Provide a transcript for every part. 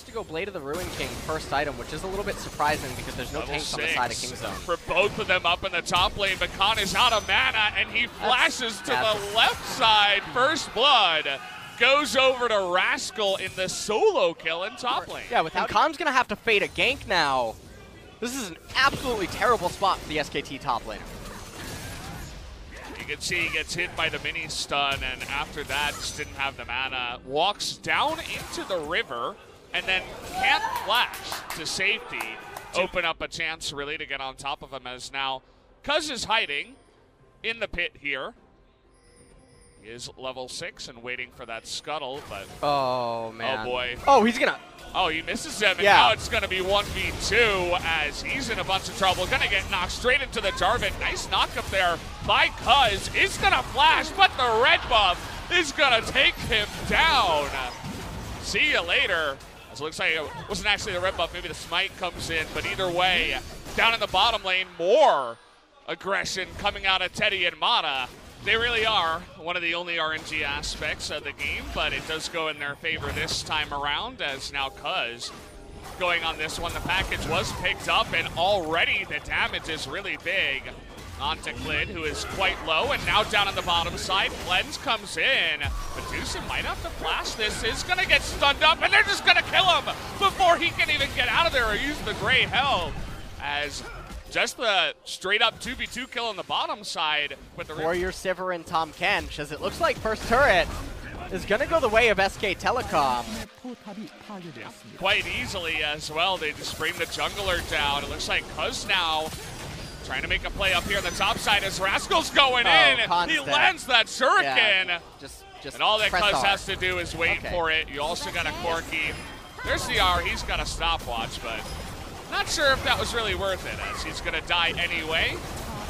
to go Blade of the Ruin King first item, which is a little bit surprising because there's no tanks on the side of Kingzone. For both of them up in the top lane, but Khan is out of mana, and he flashes to the left side. First blood goes over to Rascal in the solo kill in top lane. Yeah, and Khan's going to have to fade a gank now. This is an absolutely terrible spot for the SKT top laner. You can see he gets hit by the mini stun, and after that, just didn't have the mana. Walks down into the river, and then can't flash to safety. Open up a chance really to get on top of him, as now CUZZ is hiding in the pit here. He is level 6 and waiting for that scuttle, but oh man. Oh boy. Oh, he's gonna. Oh, he misses him, and now it's gonna be 1v2 as he's in a bunch of trouble. Gonna get knocked straight into the Jarvan. Nice knock up there by CUZZ. Is gonna flash, but the red buff is gonna take him down. See you later. As it looks like it wasn't actually the red buff, maybe the smite comes in, but either way, down in the bottom lane, more aggression coming out of Teddy and Mana. They really are one of the only RNG aspects of the game, but it does go in their favor this time around, as now CUZZ going on this one. The package was picked up, and already the damage is really big. Onto KLID, who is quite low, and now down on the bottom side, Cleanse comes in. But TusiN might have to flash this. Is going to get stunned up, and they're just going to kill him before he can even get out of there or use the gray hell. As just the straight-up 2v2 kill on the bottom side. With the Warrior Sivir and Tom Kench, as it looks like first turret is going to go the way of SK Telecom. Yeah, quite easily as well. They just bring the jungler down. It looks like CUZZ now trying to make a play up here on the top side as Rascal's going in. He lands that shuriken. Yeah, just and all that CUZZ R. has to do is wait for it. You also got a Corki. There's the R. He's got a stopwatch, but not sure if that was really worth it, as he's going to die anyway.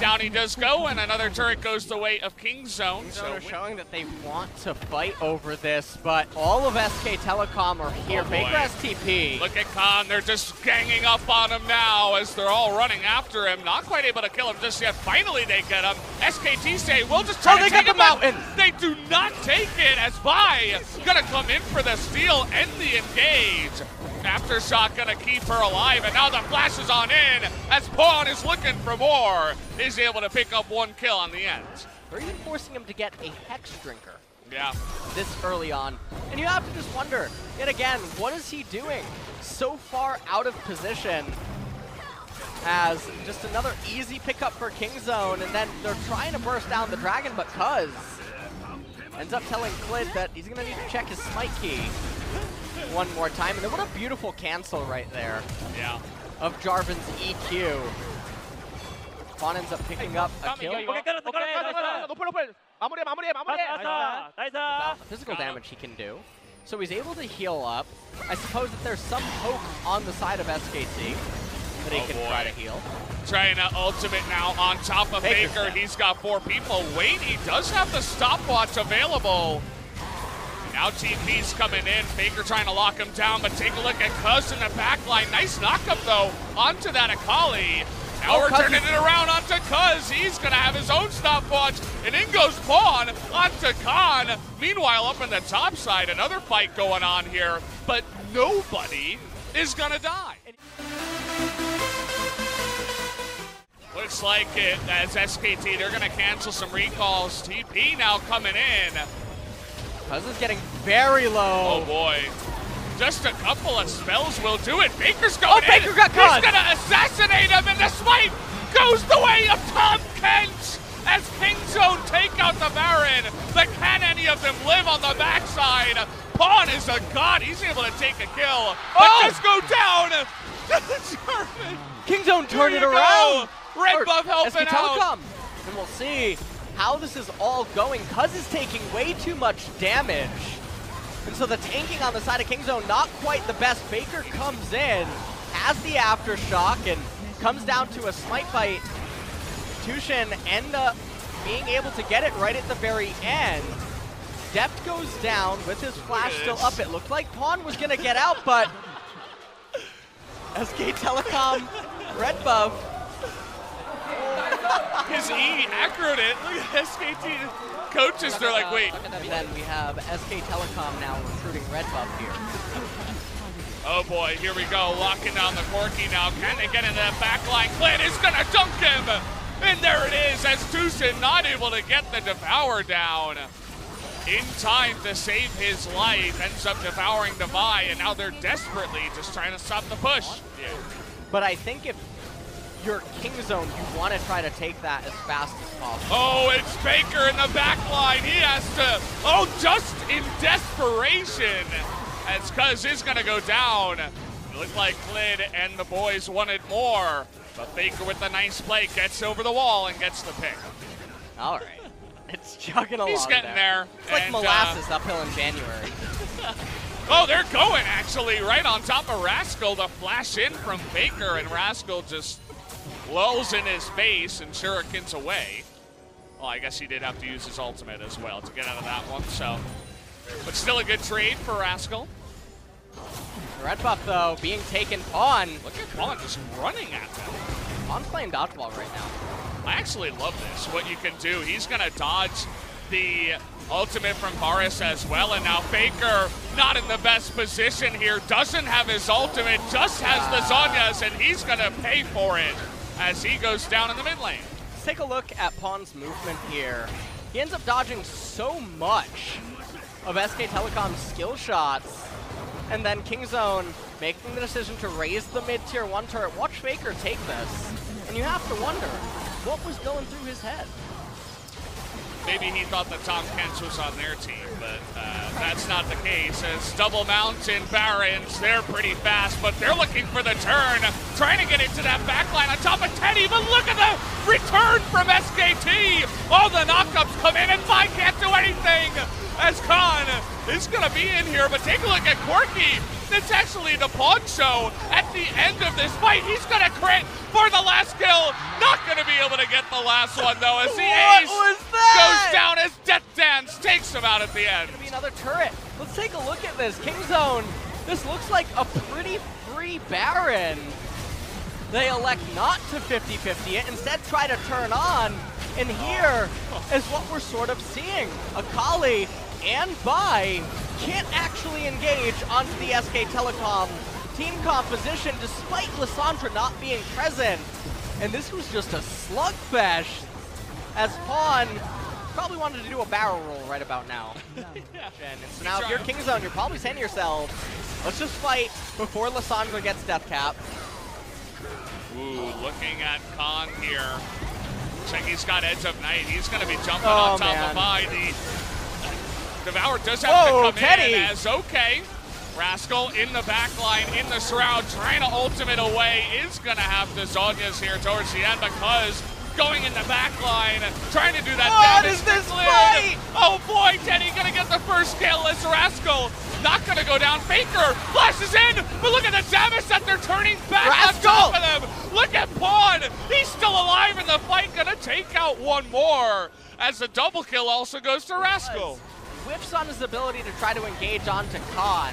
Down he does go, and another turret goes the way of Kingzone. So they're showing that they want to fight over this, but all of SK Telecom are here. Faker STP. Look at Khan. They're just ganging up on him now as they're all running after him. Not quite able to kill him just yet. Finally, they get him. SKT say, we'll just try to take him out. They do not take it, as Vi gonna come in for the steal and the engage. Aftershock gonna keep her alive, and now the flash is on in as Pawn is looking for more. Is able to pick up one kill on the end. They're even forcing him to get a Hex Drinker. Yeah. This early on. And you have to just wonder, yet again, what is he doing so far out of position? As just another easy pickup for Kingzone, and then they're trying to burst down the dragon, but CUZZ ends up telling KLID that he's gonna need to check his smite key one more time. And then what a beautiful cancel right there. Yeah. Of Jarvan's EQ. Pawn ends up picking up a kill. Physical damage he can do. So he's able to heal up. I suppose that there's some hope on the side of SKT that he can try to heal. Trying to ultimate now on top of Faker. He's got 4 people. Wait, he does have the stopwatch available. Now TP's coming in. Faker trying to lock him down, but take a look at CUZZ in the back line. Nice knockup though onto that Akali. Now we're turning it around onto CUZZ. He's going to have his own stopwatch, and in goes Pawn onto Khan. Meanwhile, up in the top side, another fight going on here, but nobody is going to die. Looks like it as SKT, they're going to cancel some recalls. TP now coming in. CUZZ is getting very low. Oh boy. Just a couple of spells will do it. Baker's going in. Baker got caught. He's going to assassinate him, and the smite goes the way of Tom Kench as Kingzone take out the Baron. But can any of them live on the backside? Pawn is a god. He's able to take a kill. But just go down. Kingzone turned it around. Red buff helping out. And we'll see how this is all going. CUZZ is taking way too much damage. And so the tanking on the side of Kingzone, not quite the best. Faker comes in, has the aftershock, and comes down to a smite bite. TusiN end up being able to get it right at the very end. DEFT goes down with his flash still up. It looked like Pawn was going to get out, but SK Telecom red buff. His E acroed it. Look at SKT. Coaches, they're like, wait. And then we have SK Telecom now recruiting red buff here. Oh boy, here we go, locking down the Corki now. Can they get into that backline? KLID is gonna dunk him! And there it is, as TusiN not able to get the Devour down. In time to save his life, ends up devouring Devi, and now they're desperately just trying to stop the push. Yeah. But I think if you're King Zone, you want to try to take that as fast as possible. Oh, it's Faker in the back line. He has to, just in desperation, as CUZZ is going to go down. It looked like KLID and the boys wanted more, but Faker with a nice play gets over the wall and gets the pick. All right. It's chugging along. He's getting there. It's like molasses uphill in January. Oh, they're going, actually, right on top of Rascal. The flash in from Faker, and Rascal just lulls in his face and shurikens away. Well, I guess he did have to use his ultimate as well to get out of that one, so. But still a good trade for Rascal. Red buff, though, being taken on. Look at Pawn just running at them. Pawn's playing dodgeball right now. I actually love this, what you can do. He's going to dodge the ultimate from Varus as well, and now Faker not in the best position here, doesn't have his ultimate, just has the Zhonya's, and he's going to pay for it as he goes down in the mid lane. Let's take a look at Pawn's movement here. He ends up dodging so much of SK Telecom's skill shots, and then King Zone making the decision to raise the mid-tier 1 turret. Watch Faker take this, and you have to wonder, what was going through his head? Maybe he thought that Tom Kent was on their team, but that's not the case. As double mountain Barons, they're pretty fast, but they're looking for the turn, trying to get into that backline on top of Teddy, but look at the return from SKT! All the knockups come in, and Vi can't do anything! As Khan is gonna be in here, but take a look at Corki. It's actually the Pawn show at the end of this fight. He's gonna crit for the last kill. Not gonna be able to get the last one though, as the ace goes down as Death Dance takes him out at the end. It's gonna be another turret. Let's take a look at this. King Zone, this looks like a pretty free Baron. They elect not to 50-50 it, instead try to turn on. And here is what we're sort of seeing. Akali and Vi can't actually engage onto the SK Telecom team composition despite Lissandra not being present. And this was just a slugfest as Pawn probably wanted to do a barrel roll right about now. And so now if you're King Zone, you're probably saying to yourself, let's just fight before Lissandra gets death cap. Ooh, looking at Khan here. Looks like he's got Edge of Night. He's going to be jumping on top of Vi. The Devour does have to come Teddy in as okay. Rascal in the back line, in the shroud, trying to ultimate away. Is going to have the Zhonya's here towards the end because going in the back line, trying to do that damage. What is this fight? Oh boy, Teddy going to get the first kill as Rascal not going to go down. Faker flashes in, but look at the damage that they're turning back on top of them. Look at Pawn. He's still alive in the fight, going to take out one more as the double kill also goes to Rascal. Whiffs on his ability to try to engage onto Khan.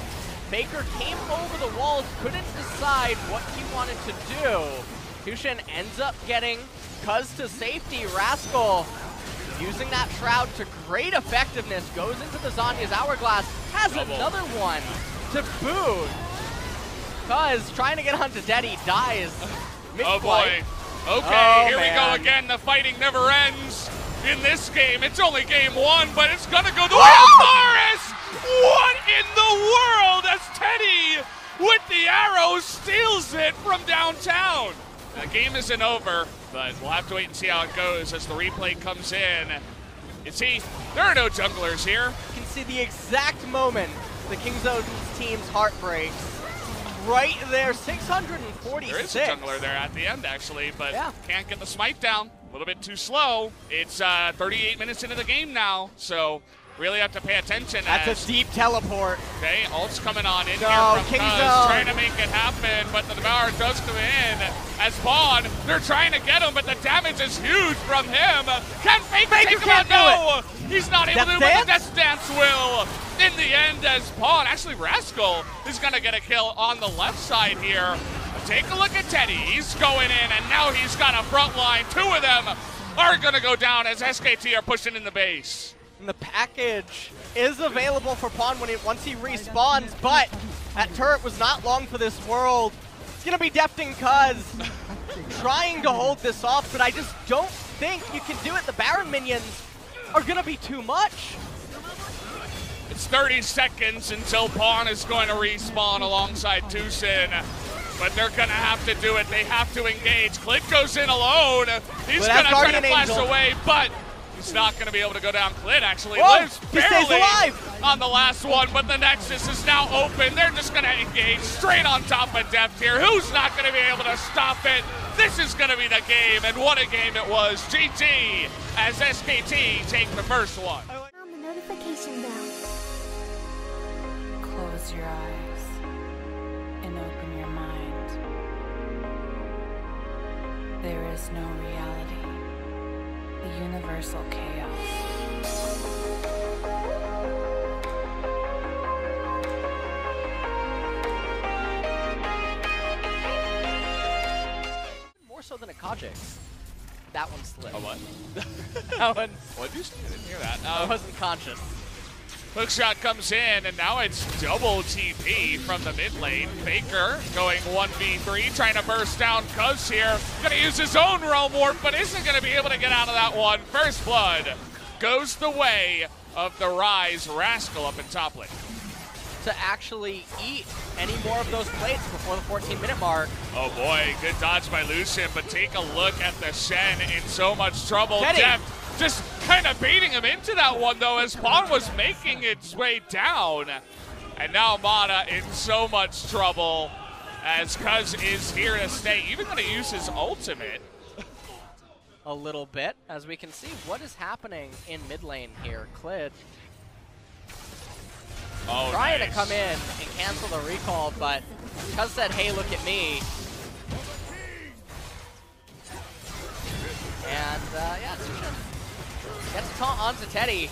Faker came over the walls, couldn't decide what he wanted to do. TusiN ends up getting CUZZ to safety. Rascal using that shroud to great effectiveness, goes into the Zhonya's hourglass, has another one to boot. CUZZ trying to get onto Teddy, dies mid-flight. Oh boy. Okay, here we go again. The fighting never ends. In this game, it's only game 1, but it's gonna go the way of Varus! What in the world as Teddy, with the arrow, steals it from downtown? The game isn't over, but we'll have to wait and see how it goes as the replay comes in. You see, there are no junglers here. You can see the exact moment the King Zone team's heart breaks. Right there, 646. There is a jungler there at the end, actually, but can't get the smite down. A little bit too slow. It's 38 minutes into the game now, so really have to pay attention. That's a deep teleport. Okay, ult's coming on in here from CUZZ, trying to make it happen, but the Devour does come in. As Pawn, they're trying to get him, but the damage is huge from him. Can Faker take him out? No! He's not able to, but the Death Dance will. In the end, as Pawn, actually Rascal, is going to get a kill on the left side here. Take a look at Teddy. He's going in, and now he's got a front line. 2 of them are going to go down as SKT are pushing in the base. And the package is available for Pawn once he respawns, but That turret was not long for this world. It's gonna be DEFT and CUZZ trying to hold this off, but I just don't think you can do it. The Baron minions are gonna be too much. It's 30 seconds until Pawn is going to respawn alongside TusiN, but they're going to have to do it. They have to engage. KLID goes in alone. He's going to try to flash away, but he's not going to be able to go down. KLID actually lives barely on the last one, but the Nexus is now open. They're just going to engage straight on top of DEFT here. Who's not going to be able to stop it? This is going to be the game, and what a game it was. GG as SKT take the first one. On the notification bell. Close your eyes and open your mind. There is no reality. The universal chaos. More so than a Kajix. That one slipped. Oh, what? That one. What did you say? I didn't hear that. I wasn't conscious. Hookshot comes in, and now it's double TP from the mid lane. Faker going 1v3, trying to burst down CUZZ here. Gonna use his own Realm Warp, but isn't gonna be able to get out of that one. First blood goes the way of the Rise Rascal up in top lane. To actually eat any more of those plates before the 14-minute mark. Oh boy, good dodge by Lucian, but take a look at the Shen in so much trouble. Teddy. DEFT just kind of baiting him into that one though, as Pawn was making its way down. And now Mana in so much trouble as CUZZ is here to stay. Even gonna use his ultimate. A little bit, as we can see what is happening in mid lane here. KLID trying to come in and cancel the recall, but CUZZ said, hey, look at me. And yeah, TusiN gets a taunt onto Teddy,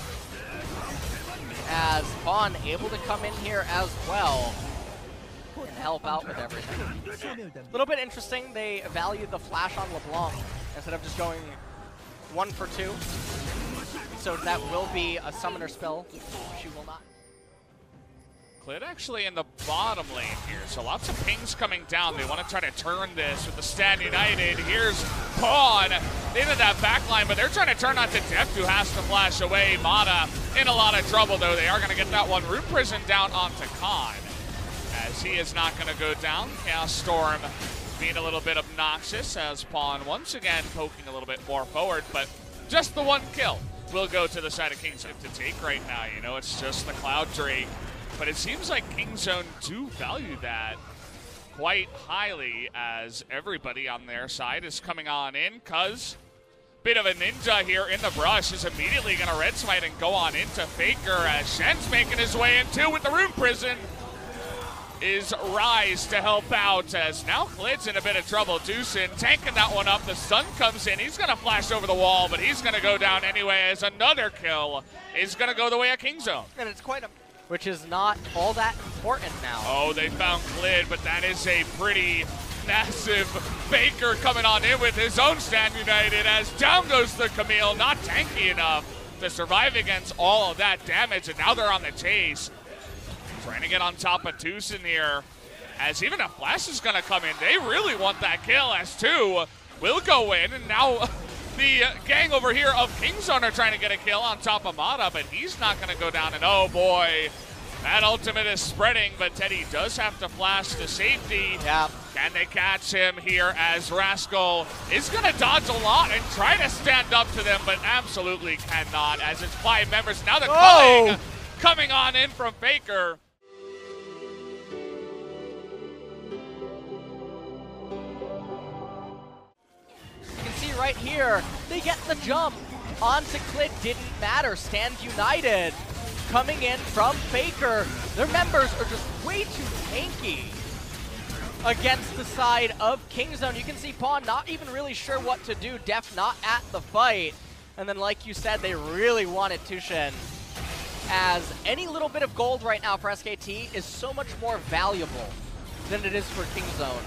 as Pawn able to come in here as well and help out with everything. A little bit interesting, they valued the flash on LeBlanc instead of just going 1 for 2. So that will be a summoner spell. She will not. KLID actually in the bottom lane here, so lots of pings coming down. They want to try to turn this with the Stand United. Here's Pawn into that back line, but they're trying to turn onto DEFT, who has to flash away. Mana in a lot of trouble, though. They are going to get that one. Root Prison down onto Khan, as he is not going to go down. Chaos Storm being a little bit obnoxious, as Pawn once again poking a little bit more forward, but just the one kill will go to the side of KingZone to take right now. You know, it's just the Cloud Drake. But it seems like KingZone do value that quite highly, as everybody on their side is coming on in. CUZZ, bit of a ninja here in the brush, is immediately going to red smite and go on into Faker, as Shen's making his way in too with the Rune Prison. Is Rise to help out, as now KLID's in a bit of trouble. TusiN tanking that one up. The stun comes in. He's going to flash over the wall, but he's going to go down anyway, as another kill is going to go the way of KingZone. And it's quite a... which is not all that important now. Oh, they found KLID, but that is a pretty massive Faker coming on in with his own Stand United, as down goes the Camille, not tanky enough to survive against all of that damage, and now they're on the chase. Trying to get on top of TusiN here, as even a flash is going to come in. They really want that kill, as 2 will go in, and now the gang over here of KingZone are trying to get a kill on top of Mata, but he's not going to go down, and oh boy, that ultimate is spreading, but Teddy does have to flash to safety. Yeah. Can they catch him here, as Rascal is going to dodge a lot and try to stand up to them, but absolutely cannot, as it's 5 members. Now the culling coming on in from Faker. Right here, they get the jump onto KLID. Didn't matter. Stand United coming in from Faker. Their members are just way too tanky against the side of KingZone. You can see Pawn not even really sure what to do. DEFT not at the fight. And then, like you said, they really wanted TusiN, as any little bit of gold right now for SKT is so much more valuable than it is for KingZone.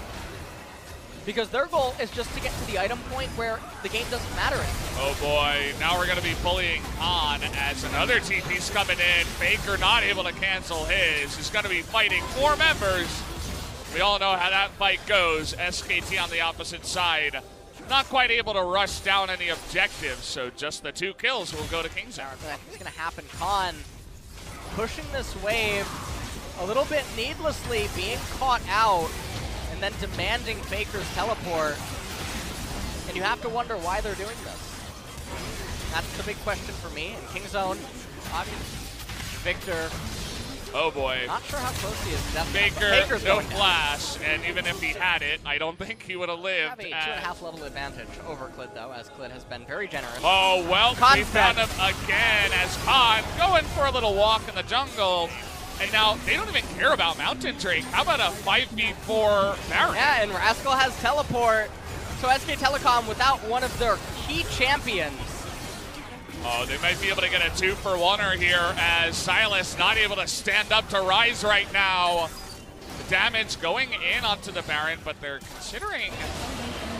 because their goal is just to get to the item point where the game doesn't matter anymore. Oh boy, now we're going to be bullying on as another TP's coming in. Faker not able to cancel his. He's going to be fighting 4 members. We all know how that fight goes. SKT on the opposite side, not quite able to rush down any objectives, so just the 2 kills will go to KingZone. I think it's going to happen. Khan pushing this wave a little bit needlessly, being caught out, and then demanding Faker's teleport. And you have to wonder why they're doing this. That's the big question for me. And KingZone, obviously, Victor. Oh boy. Not sure how close he is. Faker, no flash, and even if he had it, I don't think he would have lived. Have a 2.5 level advantage over KLID, though, as KLID has been very generous. Oh, well, we found him again as Khan going for a little walk in the jungle. And now they don't even care about Mountain Drake. How about a 5v4 Baron? Yeah, and Rascal has teleport. So SK Telecom without one of their key champions. Oh, they might be able to get a 2-for-1er here as Silas not able to stand up to Rise right now. The damage going in onto the Baron, but they're considering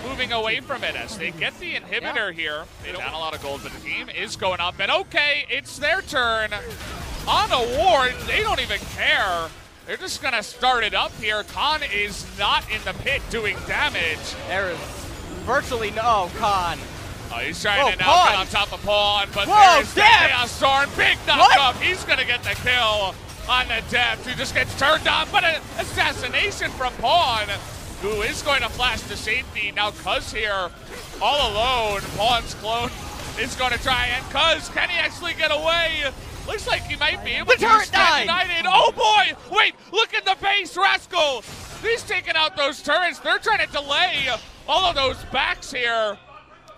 moving away from it as they get the inhibitor here. They don't down a lot of gold, but the team is going up. And okay, it's their turn. On a ward, they don't even care. They're just gonna start it up here. Khan is not in the pit doing damage. There is virtually no Khan. Oh, he's trying to now get on top of Pawn, but there's the Chaos Storm. Big knock-up. He's gonna get the kill on the DEFT, who just gets turned on, but an assassination from Pawn, who is going to flash to safety. Now CUZZ here, all alone. Pawn's clone is going to try, and CUZZ, can he actually get away? Looks like he might be able to. United. Oh boy! Wait, look at the base, Rascal! He's taking out those turrets. They're trying to delay all of those backs here.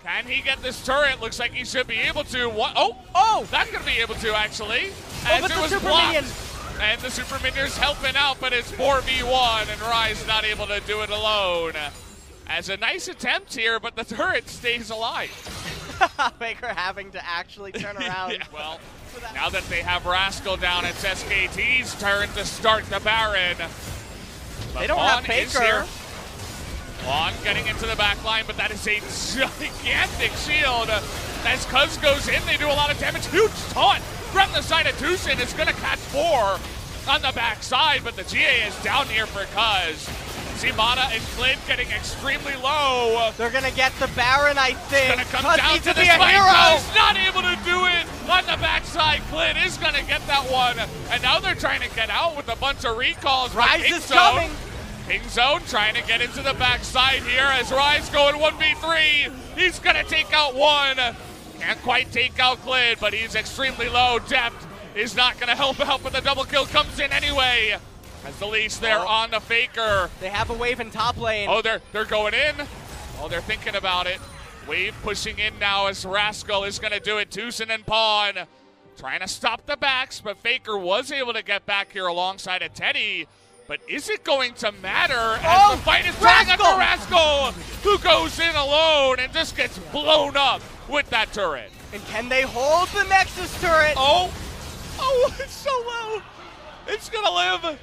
Can he get this turret? Looks like he should be able to. What? Oh, that's gonna be able to actually. As it was blocked. And the Super Minion's helping out, but it's 4v1, and Rise not able to do it alone. As a nice attempt here, but the turret stays alive. Faker having to actually turn around. Yeah, well, now that they have Rascal down, it's SKT's turn to start the Baron. They don't have Faker. Pawn getting into the back line, but that is a gigantic shield. As CUZZ goes in, they do a lot of damage. Huge taunt from the side of TusiN. It's going to catch 4 on the back side, but the GA is down here for CUZZ. Zimata and KLID getting extremely low. They're going to get the Baron, I think. It's going to come down to the spike. CUZZ not able to do it on the backside. KLID is going to get that one. And now they're trying to get out with a bunch of recalls. Rise is coming. KingZone trying to get into the backside here as Rise going 1v3. He's going to take out one. Can't quite take out KLID, but he's extremely low. DEFT is not going to help out, but the double kill comes in anyway. As the leash there on the Faker. They have a wave in top lane. Oh, they're going in. Oh, they're thinking about it. Wave pushing in now as Rascal is going to do it. TusiN and Pawn trying to stop the backs, but Faker was able to get back here alongside of Teddy. But is it going to matter as the fight is turning up to Rascal, who goes in alone and just gets blown up with that turret? And can they hold the Nexus turret? Oh, it's so low. It's going to live.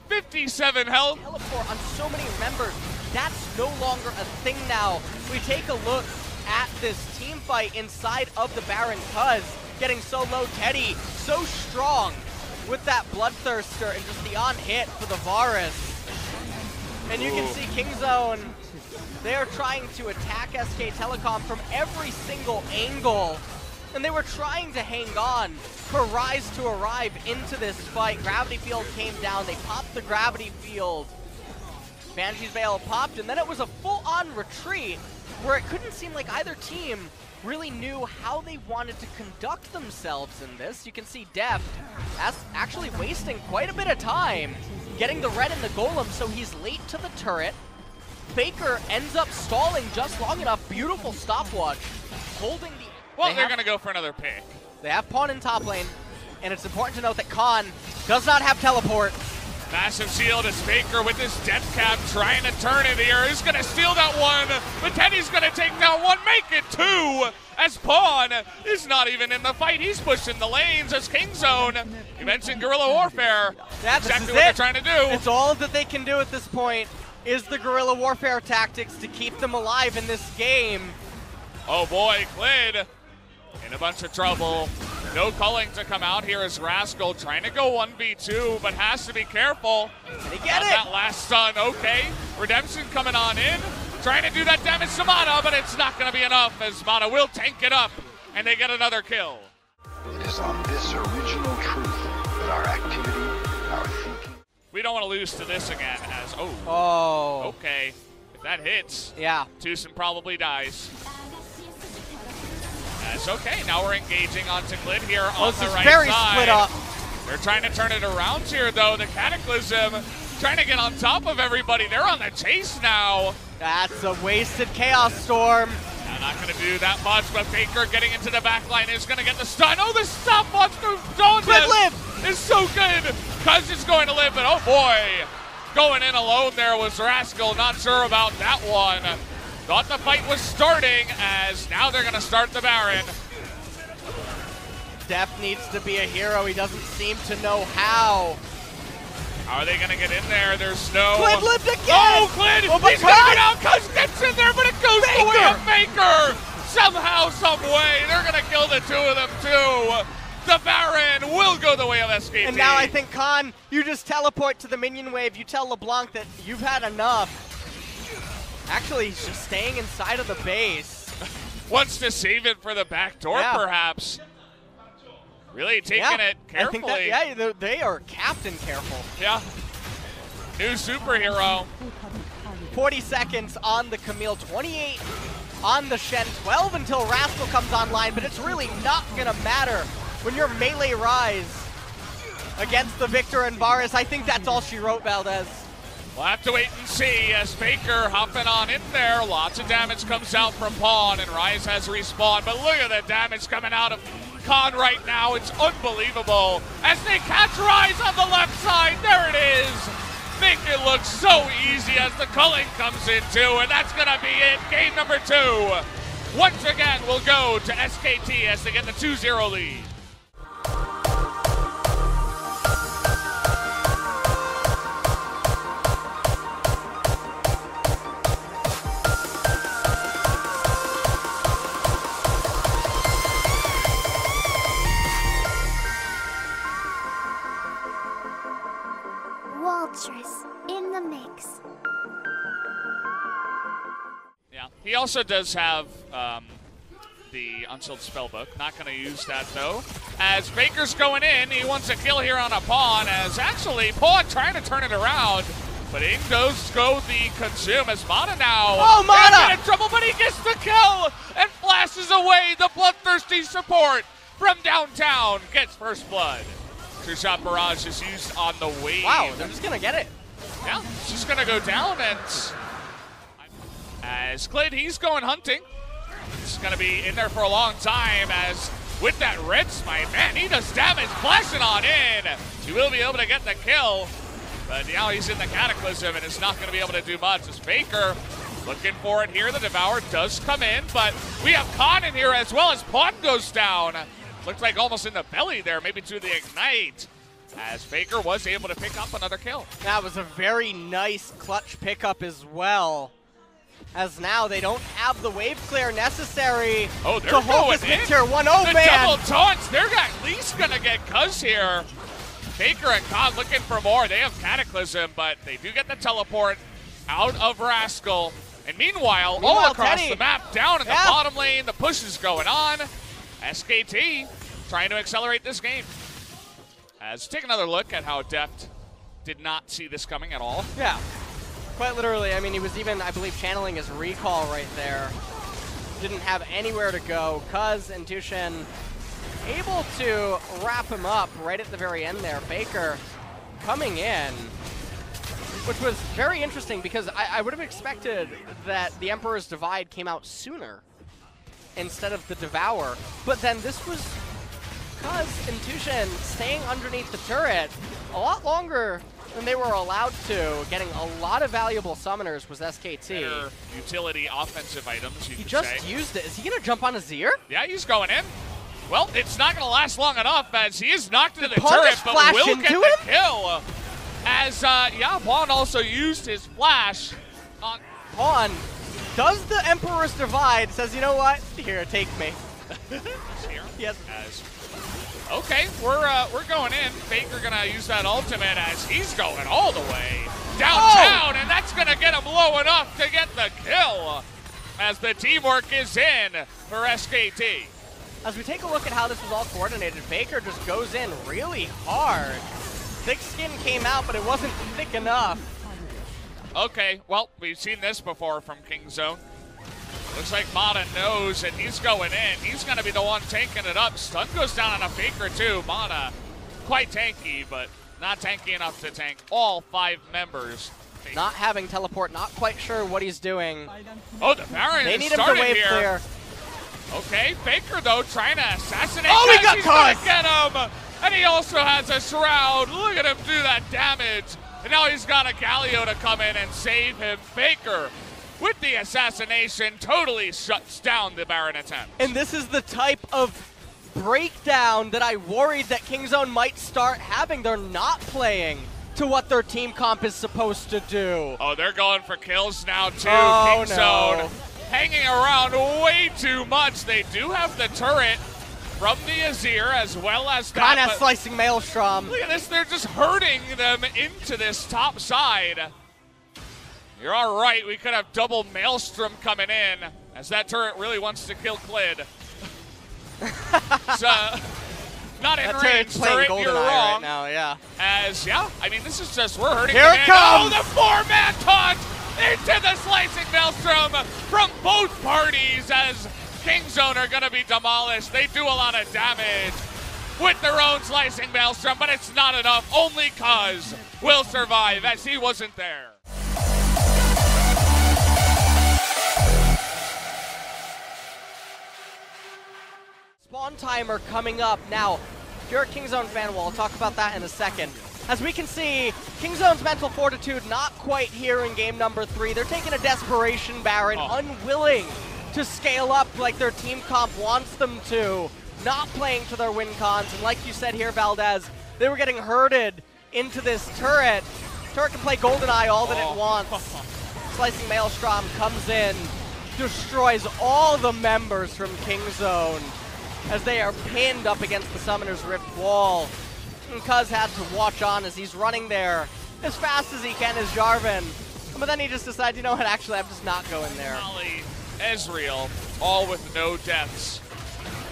57 health. Teleport on so many members. That's no longer a thing now. We take a look at this team fight inside of the Baron. CUZZ getting so low. Teddy so strong with that Bloodthirster and just the on-hit for the Varus. And you can see KingZone, they are trying to attack SK Telecom from every single angle. And they were trying to hang on for Rise to arrive into this fight. Gravity Field came down, they popped the Gravity Field. Banshee's Veil popped, and then it was a full-on retreat where it couldn't seem like either team really knew how they wanted to conduct themselves in this. You can see DEFT actually wasting quite a bit of time getting the red in the golem, so he's late to the turret. Faker ends up stalling just long enough. Beautiful stopwatch, holding the... Well, they're going to go for another pick. They have Pawn in top lane, and it's important to note that Khan does not have teleport. Massive shield is Faker with his death cap trying to turn it here. He's going to steal that one, but Teddy's going to take that one, make it 2, as Pawn is not even in the fight. He's pushing the lanes as KingZone. You mentioned guerrilla warfare. That's exactly what they're trying to do. It's all that they can do at this point. is the guerrilla warfare tactics to keep them alive in this game. Oh boy, KLID in a bunch of trouble. No culling to come out here as Rascal trying to go 1v2, but has to be careful. Did he get it? That last stun, okay. Redemption coming on in. Trying to do that damage to Mana, but it's not going to be enough as Mana will tank it up, and they get another kill. It is on this original truth that our activity, our thinking... We don't want to lose to this again as, okay. If that hits, yeah, TusiN probably dies. That's okay, now we're engaging onto KLID here on the right very side. Split up. They're trying to turn it around here though. The Cataclysm trying to get on top of everybody. They're on the chase now. That's a wasted Chaos Storm. Not going to do that much, but Faker getting into the backline is going to get the stun. Oh, the stopwatch is so good. CUZZ is going to live, but oh boy. Going in alone there was Rascal. Not sure about that one. Thought the fight was starting as now they're going to start the Baron. DEFT needs to be a hero. He doesn't seem to know how. How are they going to get in there? There's no... KLID lived again! Oh, KLID! Oh, He's going to go down! CUZZ gets in there, but it goes the way of Faker! Somehow, some way, they're going to kill the two of them, too. The Baron will go the way of SKT. And now I think, Khan, you just teleport to the minion wave. You tell LeBlanc that you've had enough. Actually, he's just staying inside of the base. Wants to save it for the back door, perhaps. Really taking it carefully. I think that, they are captain careful. Yeah. New superhero. 40 seconds on the Camille, 28 on the Shen, 12 until Rascal comes online, but it's really not gonna matter when you're melee Rise against the Victor and Varus. I think that's all she wrote, Valdez. We'll have to wait and see as Faker hopping on in there. Lots of damage comes out from Pawn, and Rise has respawned, but look at the damage coming out of Khan right now. It's unbelievable as they catch Rise on the left side. There it is. Make it look so easy as the culling comes in too, and that's gonna be it. Game number 2. Once again, we'll go to SKT as they get the 2-0 lead. In the mix. Yeah, he also does have the Unsealed Spellbook. Not going to use that though. As Faker's going in, he wants a kill here on a Pawn. As actually Pawn trying to turn it around, but in goes the Consume as Mana now. Oh, Mana! In trouble, but he gets the kill and flashes away. The bloodthirsty support from downtown gets first blood. Two-shot barrage is used on the wave. Wow, they're just gonna get it. Yeah, it's just gonna go down, and as KLID, he's going hunting. He's gonna be in there for a long time as with that red smite, man, he does damage, flashing on in. He will be able to get the kill, but now he's in the Cataclysm and is not gonna be able to do much as Faker looking for it here. The Devour does come in, but we have Khan in here as well as Pawn goes down. Looks like almost in the belly there, maybe to the Ignite, as Faker was able to pick up another kill. That was a very nice clutch pickup as well, as now they don't have the wave clear necessary to hold this mid-tier 1-0 ban. The double taunts, they're at least going to get CUZZ here. Faker and Khan looking for more. They have Cataclysm, but they do get the teleport out of Rascal. And meanwhile all across Teddy, the map, down in the bottom lane, the push is going on. SKT trying to accelerate this game. As take another look at how DEFT did not see this coming at all. Yeah, quite literally. I mean, he was even, I believe, channeling his recall right there. Didn't have anywhere to go. CUZZ and TusiN able to wrap him up right at the very end there. Faker coming in, which was very interesting because I would have expected that the Emperor's Divide came out sooner instead of the Devour. But then this was CUZZ and TusiN staying underneath the turret a lot longer than they were allowed to, getting a lot of valuable summoners was SKT. Better utility offensive items, you could say. He just used it. Is he going to jump on Azir? Yeah, he's going in. Well, it's not going to last long enough as he is knocked into the turret, but will get the kill. As, yeah, Pawn also used his flash on... Pawn does the Emperor's Divide, says, you know what? Here, take me. Yes. Okay, we're going in. Faker gonna use that ultimate as he's going all the way downtown, and that's gonna get him low enough to get the kill as the teamwork is in for SKT. As we take a look at how this was all coordinated, Faker just goes in really hard. Thick skin came out, but it wasn't thick enough. Okay, well, we've seen this before from KingZone. Looks like Mada knows, and he's going in. He's going to be the one tanking it up. Stun goes down on a Faker, too. Mada, quite tanky, but not tanky enough to tank all 5 members. Not having teleport, not quite sure what he's doing. Oh, the Baron they is need him to started wave here. clear. Okay, Faker, though, trying to assassinate. Oh, he got he's gonna caught! get him! And he also has a Shroud. Look at him do that damage. And now he's got a Galio to come in and save him. Faker, with the assassination, totally shuts down the Baron attempt. And this is the type of breakdown that I worried that KingZone might start having. They're not playing to what their team comp is supposed to do. Oh, they're going for kills now, too. Oh, KingZone no. hanging around way too much. They do have the turret from the Azir as well as that. Kind of slicing Maelstrom. Look at this, they're just hurting them into this top side. You're all right, we could have double Maelstrom coming in as that turret really wants to kill KLID. So, not in range, turret, you're wrong. Right now, yeah. As, yeah, I mean, this is just, we're hurting Here them it in. comes! Oh, the 4-man taunt into the slicing Maelstrom from both parties as KingZone are going to be demolished. They do a lot of damage with their own slicing Maelstrom, but it's not enough. Only CUZZ will survive as he wasn't there. Spawn timer coming up. Now, if you're a KingZone fan, well, I'll talk about that in a second. As we can see, KingZone's mental fortitude not quite here in game number 3. They're taking a desperation Baron, unwilling to scale up like their team comp wants them to, not playing to their win cons, and like you said here, Valdez, they were getting herded into this turret. Turret can play GoldenEye all that it wants. Slicing Maelstrom comes in, destroys all the members from KingZone as they are pinned up against the Summoner's Rift wall. And CUZZ had to watch on as he's running there as fast as he can as Jarvan. But then he just decides, you know what, actually I'm just not going there. Ezreal, all with no deaths.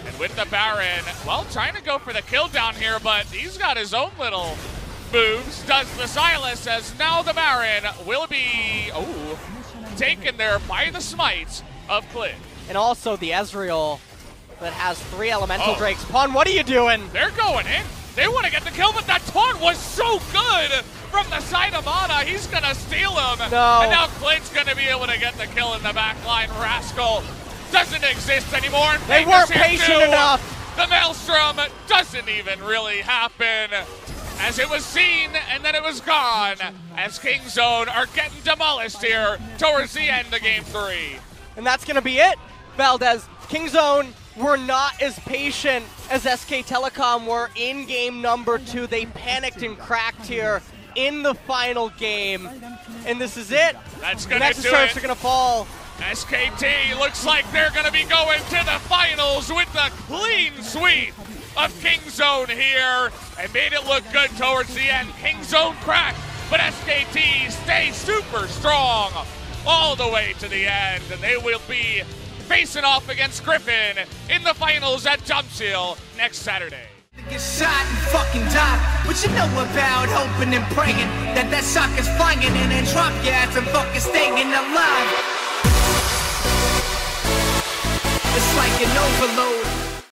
And with the Baron, well, trying to go for the kill down here, but he's got his own little moves. Does the Silas as now the Baron will be, taken there by the smite of KLID. And also the Ezreal that has 3 elemental drakes. Pawn, what are you doing? They're going in. They want to get the kill, but that taunt was so good from the side of Mana. He's going to steal him. No. And now KLID's going to be able to get the kill in the back line. Rascal doesn't exist anymore. And they weren't patient enough. The Maelstrom doesn't even really happen as it was seen and then it was gone as KingZone are getting demolished here towards the end of game 3. And that's going to be it, Valdez. KingZone were not as patient as SK Telecom were in game number 2. They panicked and cracked here in the final game. And this is it. That's going to do it. Nexus are going to fall. SKT looks like they're going to be going to the finals with the clean sweep of KingZone here and made it look good towards the end. KingZone cracked, but SKT stays super strong all the way to the end. And they will be facing off against Griffin in the finals at Jumpshield next Saturday. Get shot and fucking die, but you know about hoping and praying that sucker's flying and then drop your ass and fucking staying alive. It's like an overload.